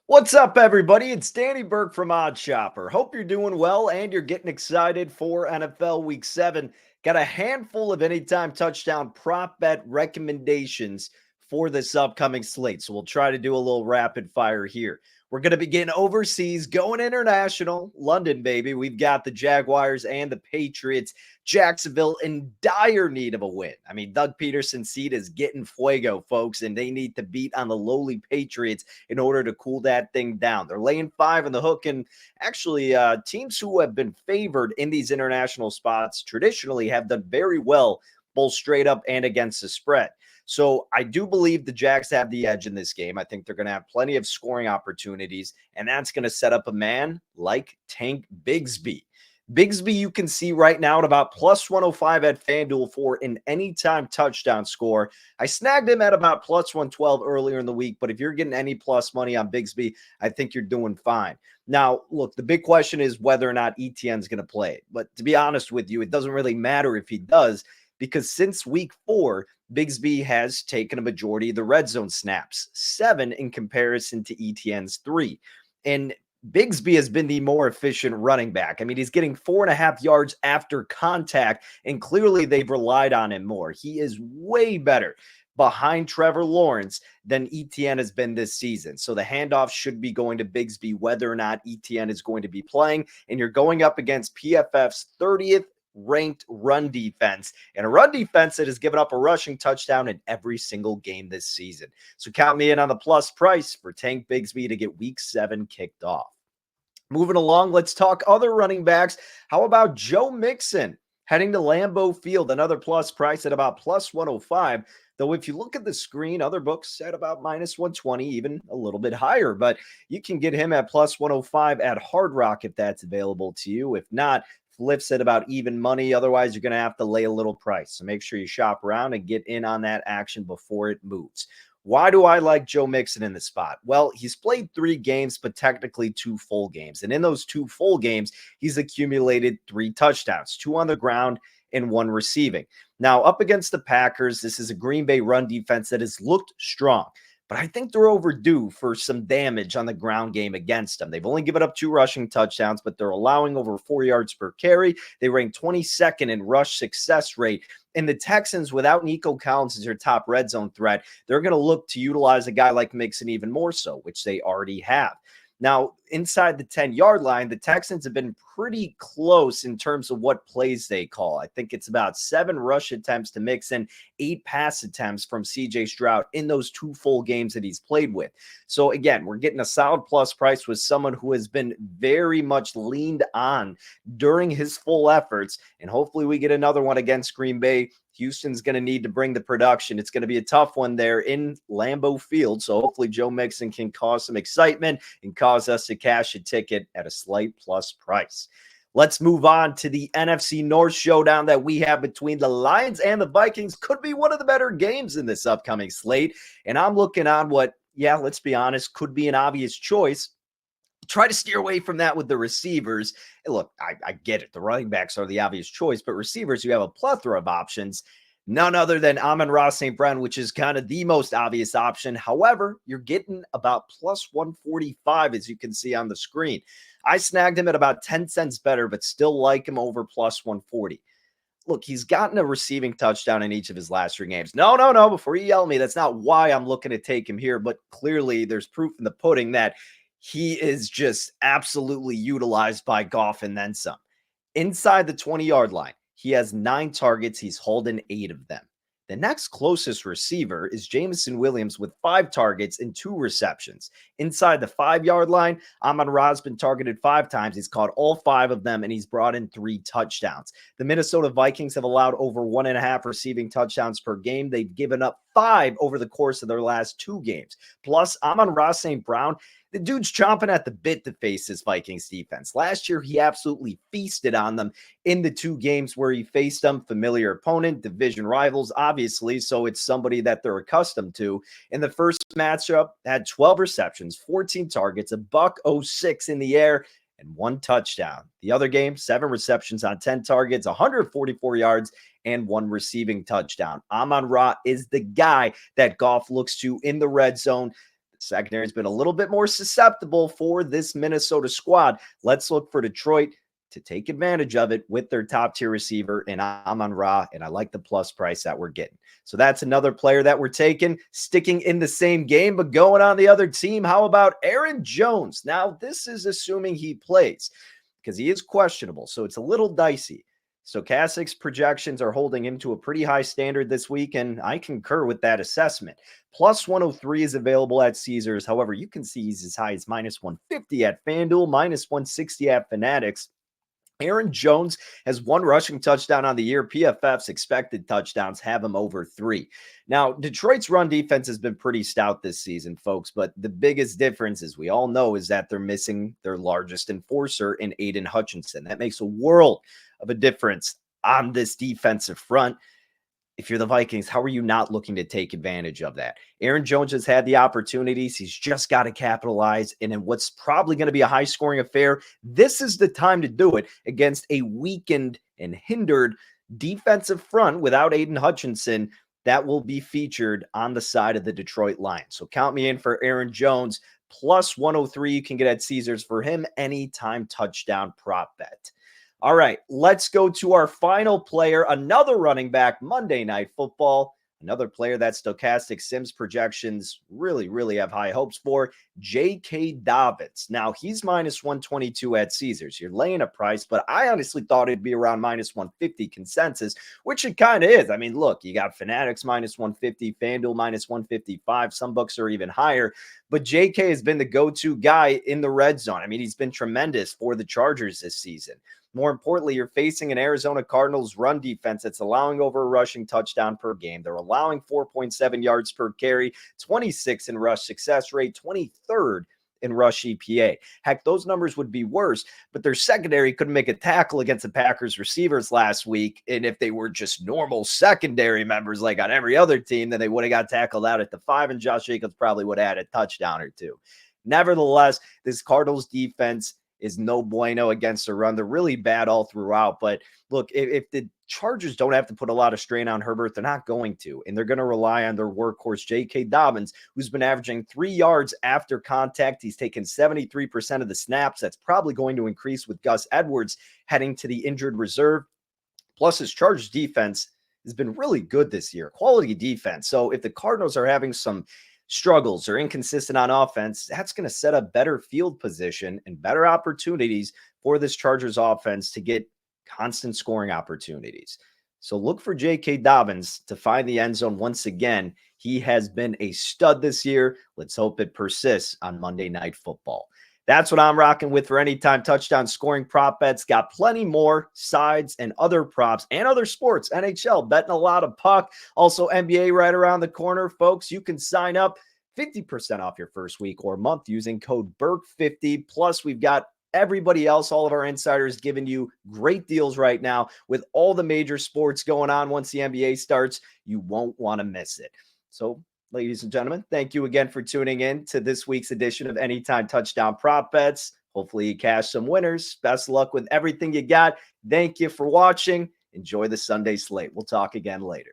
What's up, everybody? It's Danny Burke from Odd Shopper. Hope you're doing well and you're getting excited for NFL Week 7. Got a handful of anytime touchdown prop bet recommendations for this upcoming slate. So we'll try to do a little rapid fire here. We're going to begin overseas, going international. London, baby. We've got the Jaguars and the Patriots. Jacksonville in dire need of a win. I mean, Doug Peterson's seat is getting fuego, folks, and they need to beat on the lowly Patriots in order to cool that thing down. They're laying 5 in the hook, and actually teams who have been favored in these international spots traditionally have done very well, both straight up and against the spread. So I do believe the Jags have the edge in this game. I think they're going to have plenty of scoring opportunities, and that's going to set up a man like Tank Bigsby. Bigsby, you can see right now at about plus 105 at FanDuel for an anytime touchdown score. I snagged him at about plus 112 earlier in the week, but if you're getting any plus money on Bigsby, I think you're doing fine. Now, look, the big question is whether or not ETN's going to play. But to be honest with you, it doesn't really matter if he does, because since week 4, Bigsby has taken a majority of the red zone snaps, 7 in comparison to ETN's 3. And Bigsby has been the more efficient running back. I mean, he's getting 4.5 yards after contact, and clearly they've relied on him more. He is way better behind Trevor Lawrence than ETN has been this season. So the handoff should be going to Bigsby, whether or not ETN is going to be playing. And you're going up against PFF's 30th ranked run defense, and a run defense that has given up a rushing touchdown in every single game this season. So count me in on the plus price for Tank Bigsby to get week 7 kicked off. Moving along, let's talk other running backs. How about Joe Mixon heading to Lambeau Field? Another plus price at about plus 105. Though if you look at the screen, other books at about minus 120, even a little bit higher. But you can get him at plus 105 at Hard Rock if that's available to you. If not, flips at about even money. Otherwise, you're going to have to lay a little price. So make sure you shop around and get in on that action before it moves. Why do I like Joe Mixon in the spot? Well, he's played 3 games, but technically 2 full games. And in those 2 full games, he's accumulated 3 touchdowns, 2 on the ground and 1 receiving. Now, up against the Packers, this is a Green Bay run defense that has looked strong, but I think they're overdue for some damage on the ground game against them. They've only given up 2 rushing touchdowns, but they're allowing over 4 yards per carry. They rank 22nd in rush success rate. And the Texans, without Nico Collins as their top red zone threat, they're going to look to utilize a guy like Mixon even more so, which they already have. Now, inside the 10-yard line, the Texans have been pretty close in terms of what plays they call. I think it's about 7 rush attempts to Mixon, 8 pass attempts from C.J. Stroud in those 2 full games that he's played with. So, again, we're getting a solid plus price with someone who has been very much leaned on during his full efforts, and hopefully we get another one against Green Bay. Houston's going to need to bring the production. It's going to be a tough one there in Lambeau Field. So hopefully Joe Mixon can cause some excitement and cause us to cash a ticket at a slight plus price. Let's move on to the NFC North showdown that we have between the Lions and the Vikings. Could be one of the better games in this upcoming slate. And I'm looking on what, let's be honest, could be an obvious choice. Try to steer away from that with the receivers. And look, I get it. The running backs are the obvious choice, but receivers, you have a plethora of options. None other than Amon-Ra St. Brown, which is kind of the most obvious option. However, you're getting about plus 145, as you can see on the screen. I snagged him at about 10 cents better, but still like him over plus 140. Look, he's gotten a receiving touchdown in each of his last 3 games. No. Before you yell at me, that's not why I'm looking to take him here. But clearly, there's proof in the pudding that he is just absolutely utilized by Goff and then some. Inside the 20-yard line, he has 9 targets. He's holding 8 of them. The next closest receiver is Jameson Williams with 5 targets and 2 receptions. Inside the 5-yard line, Amon-Ra's been targeted 5 times. He's caught all 5 of them, and he's brought in 3 touchdowns. The Minnesota Vikings have allowed over 1.5 receiving touchdowns per game. They've given up 5 over the course of their last 2 games. Plus, Amon-Ra St. Brown, the dude's chomping at the bit to face this Vikings defense. Last year, he absolutely feasted on them in the 2 games where he faced them. Familiar opponent, division rivals, obviously, so it's somebody that they're accustomed to. In the first matchup, had 12 receptions, 14 targets, $106 in the air, and 1 touchdown. The other game, 7 receptions on 10 targets, 144 yards, and 1 receiving touchdown. Amon-Ra is the guy that Goff looks to in the red zone. The secondary has been a little bit more susceptible for this Minnesota squad. Let's look for Detroit to take advantage of it with their top tier receiver in Amon-Ra, and I like the plus price that we're getting. So that's another player that we're taking, sticking in the same game, but going on the other team. How about Aaron Jones? Now, this is assuming he plays because he is questionable, so it's a little dicey. Stochastic's projections are holding him to a pretty high standard this week, and I concur with that assessment. Plus 103 is available at Caesars. However, you can see he's as high as minus 150 at FanDuel, minus 160 at Fanatics. Aaron Jones has one rushing touchdown on the year. PFF's expected touchdowns have him over 3. Now, Detroit's run defense has been pretty stout this season, folks, but the biggest difference, as we all know, is that they're missing their largest enforcer in Aiden Hutchinson. That makes a world of a difference on this defensive front. If you're the Vikings, how are you not looking to take advantage of that? Aaron Jones has had the opportunities. He's just got to capitalize. And in what's probably going to be a high-scoring affair, this is the time to do it against a weakened and hindered defensive front without Aiden Hutchinson that will be featured on the side of the Detroit Lions. So count me in for Aaron Jones. Plus 103 you can get at Caesars for him. Anytime touchdown prop bet. All right, let's go to our final player, another running back, Monday Night Football, another player that Stochastic Sims projections really have high hopes for, J.K. Dobbins. Now, he's minus 122 at Caesars. You're laying a price, but I honestly thought it'd be around minus 150 consensus, which it kind of is. I mean, look, you got Fanatics minus 150, FanDuel minus 155. Some books are even higher. But J.K. has been the go-to guy in the red zone. I mean, he's been tremendous for the Chargers this season. More importantly, you're facing an Arizona Cardinals run defense that's allowing over a rushing touchdown per game. They're allowing 4.7 yards per carry, 26 in rush success rate, 23rd in rush EPA. Heck, those numbers would be worse, but their secondary couldn't make a tackle against the Packers receivers last week. And if they were just normal secondary members like on every other team, then they would have got tackled out at the 5, and Josh Jacobs probably would have had a touchdown or two. Nevertheless, this Cardinals defense is no bueno against the run. They're really bad all throughout. But look, if the Chargers don't have to put a lot of strain on Herbert, they're not going to. And they're going to rely on their workhorse, J.K. Dobbins, who's been averaging 3 yards after contact. He's taken 73% of the snaps. That's probably going to increase with Gus Edwards heading to the injured reserve. Plus, his Chargers defense has been really good this year. Quality defense. So if the Cardinals are having some struggles or inconsistent on offense, that's going to set up better field position and better opportunities for this Chargers offense to get constant scoring opportunities. So look for J.K. Dobbins to find the end zone once again. He has been a stud this year. Let's hope it persists on Monday Night Football. That's what I'm rocking with for anytime touchdown scoring prop bets. Got plenty more sides and other props and other sports. NHL, betting a lot of puck. Also NBA right around the corner, folks. You can sign up 50% off your first week or month using code BERK50. Plus, we've got everybody else, all of our insiders giving you great deals right now with all the major sports going on. Once the NBA starts, you won't want to miss it. So, ladies and gentlemen, thank you again for tuning in to this week's edition of Anytime Touchdown Prop Bets. Hopefully you cash some winners. Best of luck with everything you got. Thank you for watching. Enjoy the Sunday slate. We'll talk again later.